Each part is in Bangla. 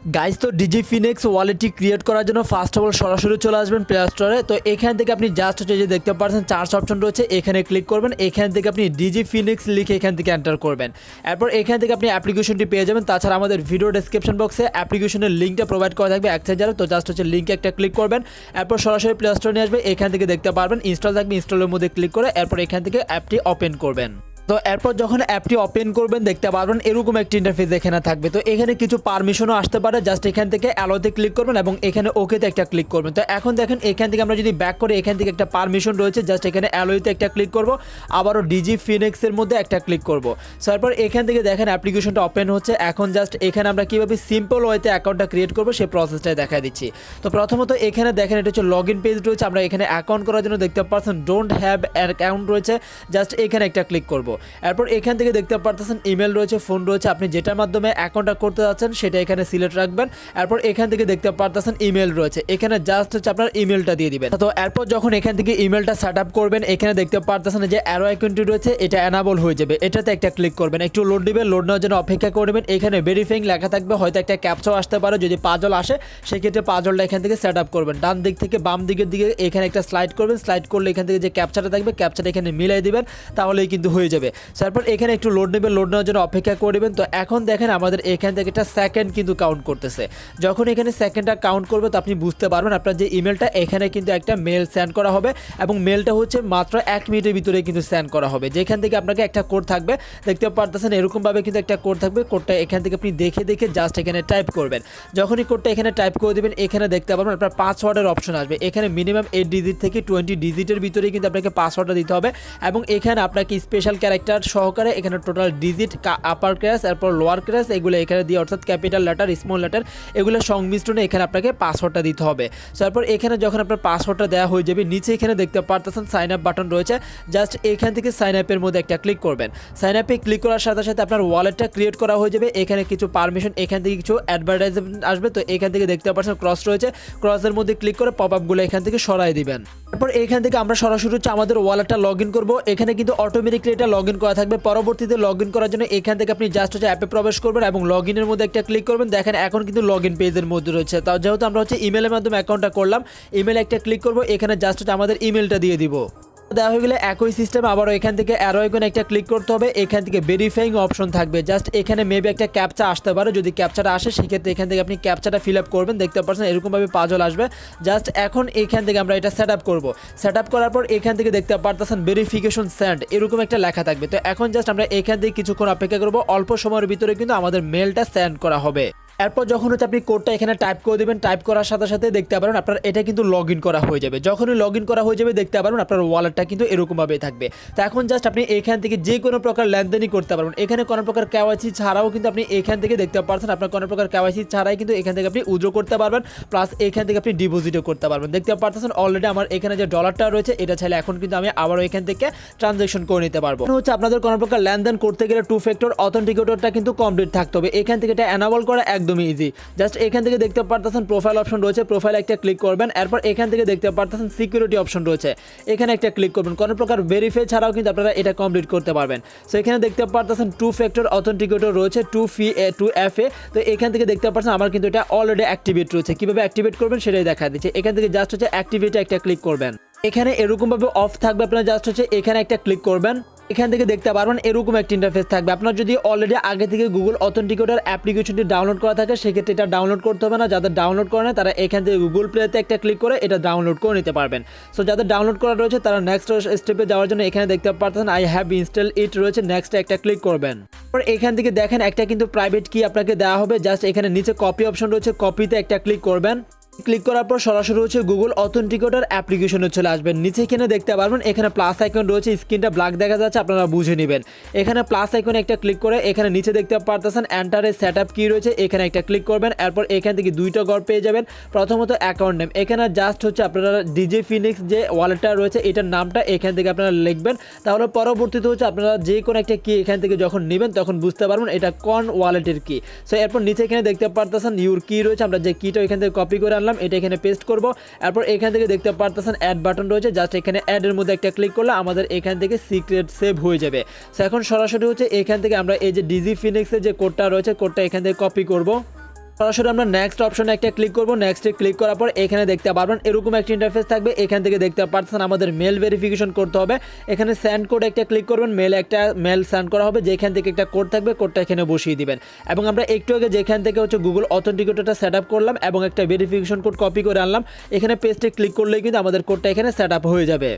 গাইজ তো ডিজিফিনেক্স ওয়ালেটটি ক্রিয়েট করার জন্য ফার্স্ট অফ অল সরাসরি চলে আসবেন প্লে স্টোরে। তো এখান থেকে আপনি জাস্ট হচ্ছে যে দেখতে পাচ্ছেন চার্জ অপশন রয়েছে, এখানে ক্লিক করবেন। এখান থেকে আপনি ডিজিফিনেক্স লিখে এখান থেকে এন্টার করবেন। এরপর এখান থেকে আপনি অ্যাপ্লিকেশনটি পেয়ে যাবেন। তাছাড়া আমাদের ভিডিও ডেসক্রিপশন বক্সে অ্যাপ্লিকেশনের লিঙ্কটা প্রোভাইড করা থাকবে এক্সচেঞ্জারে। তো জাস্ট হচ্ছে লিঙ্কে একটা ক্লিক করবেন, এরপর সরাসরি প্লে স্টোরে নিয়ে আসবে। এখান থেকে দেখতে পারবেন ইনস্টল থাকবে, ইনস্টলের মধ্যে ক্লিক করে এরপর এখান থেকে অ্যাপটি ওপেন করবেন। তো এরপর যখন অ্যাপটি ওপেন করবেন দেখতে পারবেন এরকম একটি ইন্টারফেস এখানে থাকবে। তো এখানে কিছু পারমিশনও আসতে পারে, জাস্ট এখান থেকে অ্যালোতে ক্লিক করবেন এবং এখানে ওকেতে একটা ক্লিক করবেন। তো এখন দেখেন এখান থেকে আমরা যদি ব্যাক করে এখান থেকে একটা পারমিশন রয়েছে, জাস্ট এখানে অ্যালোতে একটা ক্লিক করব, আবারও ডিজিফিনেক্সের মধ্যে একটা ক্লিক করব। সো এরপর এখান থেকে দেখেন অ্যাপ্লিকেশনটা ওপেন হচ্ছে। এখন জাস্ট এখানে আমরা কীভাবে সিম্পল ওয়েতে অ্যাকাউন্টটা ক্রিয়েট করবো সেই প্রসেসটাই দেখা দিচ্ছি। তো প্রথমত এখানে দেখেন এটা হচ্ছে লগ ইন পেজ রয়েছে, আমরা এখানে অ্যাকাউন্ট করার জন্য দেখতে পাচ্ছেন ডোন্ট হ্যাভ অ্যাকাউন্ট রয়েছে, জাস্ট এখানে একটা ক্লিক করব। এরপর এখান থেকে দেখতে পারতেছেন ইমেল রয়েছে, ফোন রয়েছে, আপনি যেটার মাধ্যমে অ্যাকাউন্টটা করতে যাচ্ছেন সেটা এখানে সিলেক্ট রাখবেন। এরপর এখান থেকে দেখতে পারতেছেন ইমেল রয়েছে, এখানে জাস্ট হচ্ছে আপনার ইমেলটা দিয়ে দিবেন। তো এরপর যখন এখান থেকে ইমেলটা সেট আপ করবেন এখানে দেখতে পারতেছেন যে অ্যারো আইকনটি রয়েছে, এটা এনাবল হয়ে যাবে, এটাতে একটা ক্লিক করবেন। একটু লোড দিবেন, লোড নেওয়ার জন্য অপেক্ষা করবেন। এখানে ভেরিফাইং লেখা থাকবে, হয়তো একটা ক্যাপচাও আসতে পারে, যদি পাজল আসে সেক্ষেত্রে পাজলটা এখান থেকে সেট আপ করবেন। ডান দিক থেকে বাম দিকের দিকে এখানে একটা স্লাইড করবেন, স্লাইড করলে এখান থেকে যে ক্যাপচাটা থাকবে ক্যাপচাটা এখানে মিলাই দিবেন, তাহলেই কিন্তু হয়ে যাবে। তারপর এখানে একটু লোড নেবেন, লোড নেওয়ার জন্য অপেক্ষা করবেন। তো এখন দেখেন আমাদের এখান থেকে একটা সেকেন্ড কিন্তু কাউন্ট করতেছে। যখন এখানে সেকেন্ডটা কাউন্ট করবে তো আপনি বুঝতে পারবেন আপনার যে ইমেলটা এখানে কিন্তু একটা মেল সেন্ড করা হবে এবং মেলটা হচ্ছে মাত্র 1 মিনিটের ভিতরে কিন্তু সেন্ড করা হবে। যেখান থেকে আপনাকে একটা কোড থাকবে, দেখতে পারতেছেন এরকমভাবে কিন্তু একটা কোড থাকবে। কোডটা এখান থেকে আপনি দেখে দেখে জাস্ট এখানে টাইপ করবেন। যখনই কোডটা এখানে টাইপ করে দেবেন এখানে দেখতে পারবেন আপনার পাসওয়ার্ডের অপশন আসবে। এখানে মিনিমাম 8 ডিজিট থেকে 20 ডিজিটের ভিতরে কিন্তু আপনাকে পাসওয়ার্ডটা দিতে হবে এবং এখানে আপনাকে স্পেশাল ক্যারেক্টার সহকারে এখানে টোটাল ডিজিট আপার ক্লাস এরপর লোয়ার ক্লাস এগুলো এখানে দিয়ে, অর্থাৎ ক্যাপিটাল লেটার স্মল লেটার এগুলো সংমিশ্রণে এখানে আপনাকে পাসওয়ার্ডটা দিতে হবে। তারপর এখানে যখন আপনার পাসওয়ার্ডটা দেওয়া হয়ে যাবে নিচে এখানে দেখতে পারতেছেন সাইন আপ বাটন রয়েছে, জাস্ট এখান থেকে সাইন আপের মধ্যে একটা ক্লিক করবেন। সাইন আপে ক্লিক করার সাথে সাথে আপনার ওয়ালেটটা ক্রিয়েট করা হয়ে যাবে। এখানে কিছু পারমিশন, এখান থেকে কিছু অ্যাডভার্টাইজমেন্ট আসবে। তো এখান থেকে দেখতে পাচ্ছেন ক্রস রয়েছে, ক্রসের মধ্যে ক্লিক করে পপ আপগুলো এখান থেকে সরাই দিবেন। তারপর এখান থেকে আমরা সরাসরি হচ্ছে আমাদের ওয়ালেটটা লগ ইন করবো। এখানে কিন্তু অটোমেটিকলি এটা লগ ইন করা থাকবে। পরবর্তীতে লগ ইন করার জন্য এখান থেকে আপনি জাস্ট হচ্ছে অ্যাপে প্রবেশ করবেন এবং লগ ইনের মধ্যে একটা ক্লিক করবেন। দেখেন এখন কিন্তু লগ ইন পেজের মধ্যে রয়েছে। তাও যেহেতু আমরা হচ্ছে ইমেলের মাধ্যমে অ্যাকাউন্টটা করলাম, ইমেলে একটা ক্লিক করবো, এখানে জাস্ট হচ্ছে আমাদের ইমেলটা দিয়ে দিব। দেওয়া হয়ে গেলে একই সিস্টেম আবারও এখান থেকে অ্যারো আইকনে একটা ক্লিক করতে হবে। এখান থেকে ভেরিফাইং অপশন থাকবে, জাস্ট এখানে মেবি একটা ক্যাপচা আসতে পারে, যদি ক্যাপচাটা আসে সেক্ষেত্রে এখান থেকে আপনি ক্যাপচাটা ফিল আপ করবেন। দেখতে পাচ্ছেন এরকমভাবে পাজল আসবে। জাস্ট এখন এখান থেকে আমরা এটা সেট আপ করবো। সেট আপ করার পর এখান থেকে দেখতে পারতেছেন ভেরিফিকেশন সেন্ড এরকম একটা লেখা থাকবে। তো এখন জাস্ট আমরা এখান থেকে কিছুক্ষণ অপেক্ষা করবো, অল্প সময়ের ভিতরে কিন্তু আমাদের মেলটা সেন্ড করা হবে। এরপর যখন হচ্ছে আপনি কোডটা এখানে টাইপ করে দেবেন, টাইপ করার সাথে সাথে দেখতে পারবেন আপনার এটা কিন্তু লগ ইন করা হয়ে যাবে। যখনই লগ ইন করা হয়ে যাবে দেখতে পারবেন আপনার ওয়ালেটটা কিন্তু এরকমভাবেই থাকবে। তো এখন জাস্ট আপনি এখান থেকে যে কোনো প্রকার লেনদেনই করতে পারবেন। এখানে কোনো প্রকার কেওয়াইসি ছাড়াও কিন্তু আপনি এখান থেকে দেখতে পাচ্ছেন আপনার কোনো প্রকার কেওয়াইসি ছাড়াই কিন্তু এখান থেকে আপনি উইথড্র করতে পারবেন, প্লাস এখান থেকে আপনি ডিপোজিটও করতে পারবেন। দেখতে পাচ্ছেন অলরেডি আমার এখানে যে ডলারটা রয়েছে এটা চাইলে এখন কিন্তু আমি আবারও এখান থেকে ট্রানজ্যাকশন করে নিতে পারবো। হচ্ছে আপনাদের কোনো প্রকার লেনদেন করতে গেলে 2 ফ্যাক্টর অথেন্টিকেটরটা কিন্তু কমপ্লিট থাকতে হবে। এখান থেকে এটা এনাবল করা একদমই ইজি। জাস্ট এখান থেকে দেখতে পারতেছেন প্রোফাইল অপশন রয়েছে, প্রোফাইল একটা ক্লিক করবেন। এরপর এখান থেকে দেখতে পারতেছেন সিকিউরিটি অপশন রয়েছে, এখানে একটা ক্লিক করবেন। কোনো প্রকার ভেরিফাই ছাড়াও কিন্তু আপনারা এটা কমপ্লিট করতে পারবেন। সো এখানে দেখতে পারতেছেন 2 ফ্যাক্টর অথেন্টিকেটর রয়েছে 2FA। তো এখান থেকে দেখতে পাচ্ছেন আমার কিন্তু এটা অলরেডি অ্যাক্টিভেট রয়েছে। কিভাবে অ্যাক্টিভেট করবেন সেটাই দেখা দিচ্ছে। এখান থেকে জাস্ট হচ্ছে অ্যাক্টিভেটে একটা ক্লিক করবেন। এখানে এরকমভাবে অফ থাকবে, আপনারা জাস্ট হচ্ছে এখানে একটা ক্লিক করবেন। এখান থেকে দেখতে পারবেন এরকম একটা ইন্টারফেস থাকবে। আপনার যদি অলরেডি আগে থেকে গুগল অথেন্টিকেটর অ্যাপ্লিকেশনটি ডাউনলোড করা থাকে সেক্ষেত্রে এটা ডাউনলোড করতে হবে না। যাদের ডাউনলোড করে না তারা এখান থেকে গুগল প্লেতে একটা ক্লিক করে এটা ডাউনলোড করে নিতে পারবেন। সো যাদের ডাউনলোড করা রয়েছে তারা নেক্সট স্টেপে যাওয়ার জন্য এখানে দেখতে পাচ্ছেন আই হ্যাভ ইনস্টল ইট রয়েছে, নেক্সটে একটা ক্লিক করবেন। এখান থেকে দেখেন একটা কিন্তু প্রাইভেট কি আপনাকে দেওয়া হবে, জাস্ট এখানে নিচে কপি অপশন রয়েছে, কপিতে একটা ক্লিক করবেন। ক্লিক করার পর সরাসরি হচ্ছে গুগল অথেন্টিকেটর অ্যাপ্লিকেশনে চলে আসবেন। নিচে এখানে দেখতে পারবেন এখানে প্লাস আইকন রয়েছে, স্ক্রিনটা ব্ল্যাক দেখা যাচ্ছে, আপনারা বুঝে নেবেন। এখানে প্লাস আইকনে একটা ক্লিক করে এখানে নিচে দেখতে পারতেছেন এন্টারে সেটআপ কি রয়েছে, এখানে একটা ক্লিক করবেন। এরপর এখান থেকে দুইটা ঘর পেয়ে যাবেন। প্রথমত অ্যাকাউন্ট নেম, এখানে জাস্ট হচ্ছে আপনারা ডিজিফিনিক্স যে ওয়ালেটটা রয়েছে এটার নামটা এখান থেকে আপনারা লিখবেন। তাহলে পরবর্তীতে হচ্ছে আপনারা যে কোনো একটা কি এখান থেকে যখন নেবেন তখন বুঝতে পারবেন এটা কোন ওয়ালেটের কি। সো এরপর নিচে এখানে দেখতে পারতেছেন ইউর কি রয়েছে, আমরা যে কিটা এখান থেকে কপি করে আনলাম এটা এখানে পেস্ট করব। এরপর এখান থেকে দেখতে পারতেছেন অ্যাড বাটন রয়েছে, জাস্ট এখানে অ্যাড এর মধ্যে একটা ক্লিক করলে আমাদের এখান থেকে সিক্রেট সেভ হয়ে যাবে। সো এখন সরাসরি হচ্ছে এখান থেকে আমরা এই যে ডিজিফিনিক্সের যে কোডটা রয়েছে কোডটা এখান থেকে কপি করব। সরাসরি আমরা নেক্সট অপশনে একটা ক্লিক করব। নেক্সটে ক্লিক করার পর এখানে দেখতে পারবেন এরকম একটা ইন্টারফেস থাকবে। এখান থেকে দেখতে পাচ্ছেন আমাদের মেল ভেরিফিকেশন করতে হবে। এখানে সেন্ড কোড একটা ক্লিক করবেন, একটা মেল সেন্ড করা হবে, যেখান থেকে একটা কোড থাকবে, কোডটা এখানে বসিয়ে দিবেন। এবং আমরা একটু আগে যেখান থেকে গুগল অথেন্টিকেটরটা সেট আপ করলাম এবং একটা ভেরিফিকেশন কোড কপি করে আনলাম, এখানে পেস্টে ক্লিক করলেই কিন্তু আমাদের কোডটা এখানে সেট আপ হয়ে যাবে।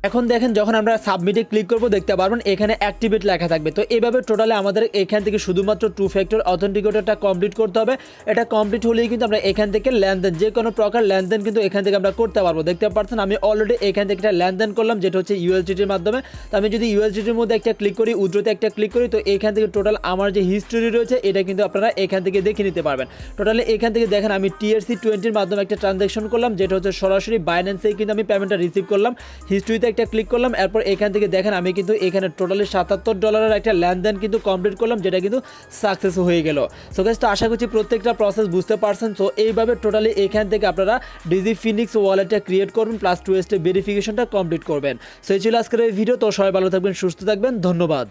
এখন দেখেন যখন আমরা সাবমিটে ক্লিক করব দেখতে পারবেন এখানে অ্যাক্টিভেট লেখা থাকবে। তো এইভাবে টোটালি আমাদের এখান থেকে শুধুমাত্র 2 ফ্যাক্টর অথেন্টিকেটরটা কমপ্লিট করতে হবে। এটা কমপ্লিট হলেই কিন্তু আমরা এখান থেকে লেনদেন, যে কোনো প্রকার লেনদেন কিন্তু এখান থেকে আমরা করতে পারবো। দেখতে পাচ্ছেন আমি অলরেডি এখান থেকে একটা লেনদেন করলাম, যেটা হচ্ছে ইউএসডিটির মাধ্যমে। তো আমি যদি ইউএসডিটির মধ্যে একটা ক্লিক করি, উইথড্রোতে একটা ক্লিক করি, তো এখান থেকে টোটাল আমার যে হিস্টোরি রয়েছে এটা কিন্তু আপনারা এখান থেকে দেখে নিতে পারবেন। টোটালি এখান থেকে দেখেন আমি TRC20 মাধ্যমে একটা ট্রানজ্যাকশন করলাম, যেটা হচ্ছে সরাসরি বাইন্যান্সেই কিন্তু আমি পেমেন্টটা রিসিভ করলাম। হিস্ট্রিতে একটা ক্লিক করলাম, এরপর এখান থেকে দেখেন আমি কিন্তু এখানে টোটালি $77 একটা লেনদেন কিন্তু কমপ্লিট করলাম, যেটা কিন্তু সাকসেস হয়ে গেল। সো গাইস, তো আশা করছি প্রত্যেকটা প্রসেস বুঝতে পারছেন। সো এইভাবে টোটালি এখান থেকে আপনারা ডিজিফিনিক্স ওয়ালেটটা ক্রিয়েট করবেন, প্লাস 2 স্টেপ ভেরিফিকেশনটা কমপ্লিট করবেন। সো এই ছিল আজকের এই ভিডিও। তো সবাই ভালো থাকবেন, সুস্থ থাকবেন, ধন্যবাদ।